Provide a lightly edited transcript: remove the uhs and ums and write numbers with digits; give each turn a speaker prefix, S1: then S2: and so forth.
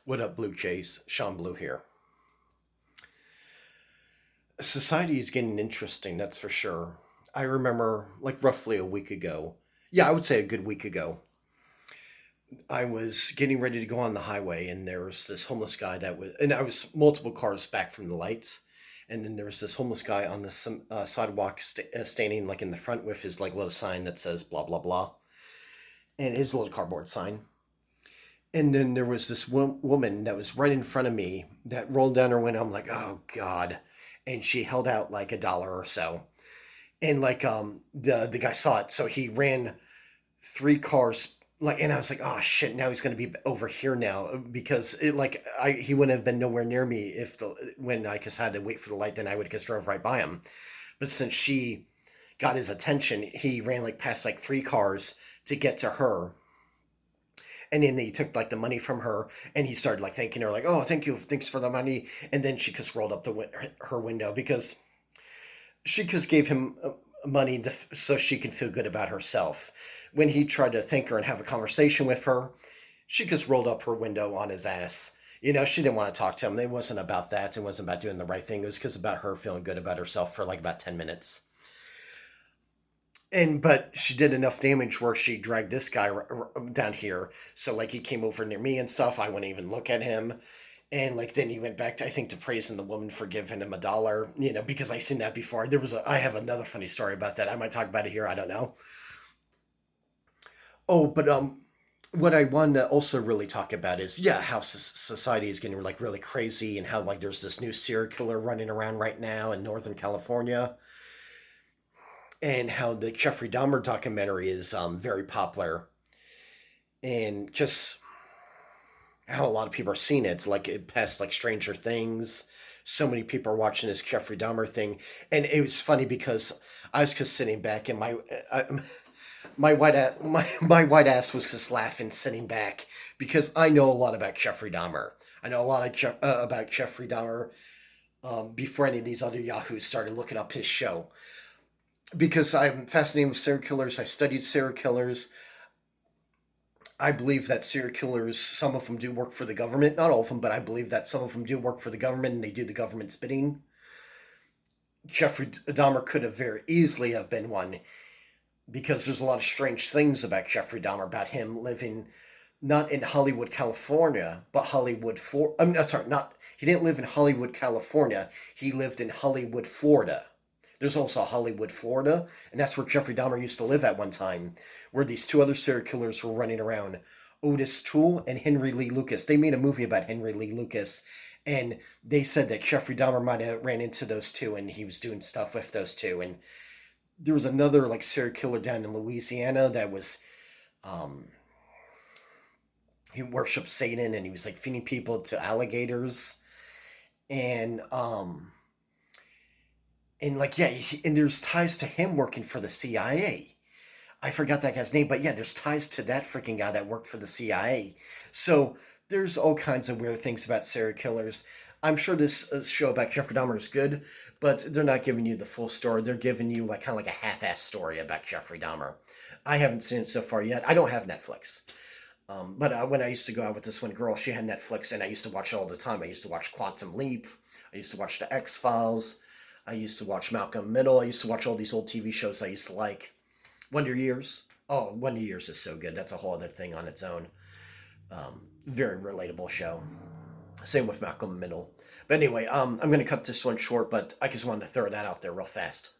S1: What up, Blue Jays? Sean Blue here. Society is getting interesting, that's for sure. I remember, like, roughly a week ago. Yeah, I would say a good week ago. I was getting ready to go on the highway, and there was this homeless guy and I was multiple cars back from the lights. And then there was this homeless guy on the sidewalk standing, like, in the front with his, like, little sign that says blah, blah, blah. And his little cardboard sign. And then there was this woman that was right in front of me that rolled down her window. I'm like, oh God. And she held out like $1 or so. And like the guy saw it, so he ran 3 cars like, and I was like, oh shit, now he's gonna be over here now because he wouldn't have been nowhere near me if the when I just had to wait for the light, then I would just drove right by him. But since she got his attention, he ran like past like 3 cars to get to her, and then he took like the money from her, and he started like thanking her, like, oh, thank you, thanks for the money. And then she just rolled up her window because she just gave him money so she can feel good about herself. When he tried to thank her and have a conversation with her, she just rolled up her window on his ass. She didn't want to talk to him. It wasn't about that. It wasn't about doing the right thing. It was just about her feeling good about herself for like about 10 minutes. But she did enough damage where she dragged this guy down here. So like he came over near me and stuff. I wouldn't even look at him. And like then he went back to, I think, to praising the woman for giving him $1. Because I seen that before. I have another funny story about that. I might talk about it here. I don't know. Oh, but what I want to also really talk about is, yeah, how society is getting like really crazy, and how like there's this new serial killer running around right now in Northern California, and how the Jeffrey Dahmer documentary is very popular, and just how a lot of people are seeing it. It's like it passed like Stranger Things. So many people are watching this Jeffrey Dahmer thing, and it was funny because I was just sitting back, and my white ass was just laughing sitting back because I know a lot about Jeffrey Dahmer. I know a lot about Jeffrey Dahmer before any of these other yahoos started looking up his show, because I'm fascinated with serial killers. I've studied serial killers. I believe that serial killers, some of them do work for the government. Not all of them, but I believe that some of them do work for the government and they do the government's bidding. Jeffrey Dahmer could have very easily have been one, because there's a lot of strange things about Jeffrey Dahmer, about him living not in Hollywood, California, but Hollywood, Florida. I'm sorry, not, he didn't live in Hollywood, California. He lived in Hollywood, Florida. There's also Hollywood, Florida, and that's where Jeffrey Dahmer used to live at one time, where these two other serial killers were running around, Otis Toole and Henry Lee Lucas. They made a movie about Henry Lee Lucas, and they said that Jeffrey Dahmer might have ran into those two, and he was doing stuff with those two. And there was another like serial killer down in Louisiana that was, um, he worshipped Satan, and he was like feeding people to alligators, and like, yeah, and there's ties to him working for the CIA. I forgot that guy's name, but yeah, there's ties to that freaking guy that worked for the CIA. So there's all kinds of weird things about serial killers. I'm sure this show about Jeffrey Dahmer is good, but they're not giving you the full story. They're giving you like kind of like a half-ass story about Jeffrey Dahmer. I haven't seen it so far yet. I don't have Netflix. But when I used to go out with this one girl, she had Netflix, and I used to watch it all the time. I used to watch Quantum Leap. I used to watch The X Files. I used to watch Malcolm Middle. I used to watch all these old TV shows I used to like. Wonder Years. Oh, Wonder Years is so good. That's a whole other thing on its own. Very relatable show. Same with Malcolm Middle. But anyway, I'm going to cut this one short, but I just wanted to throw that out there real fast.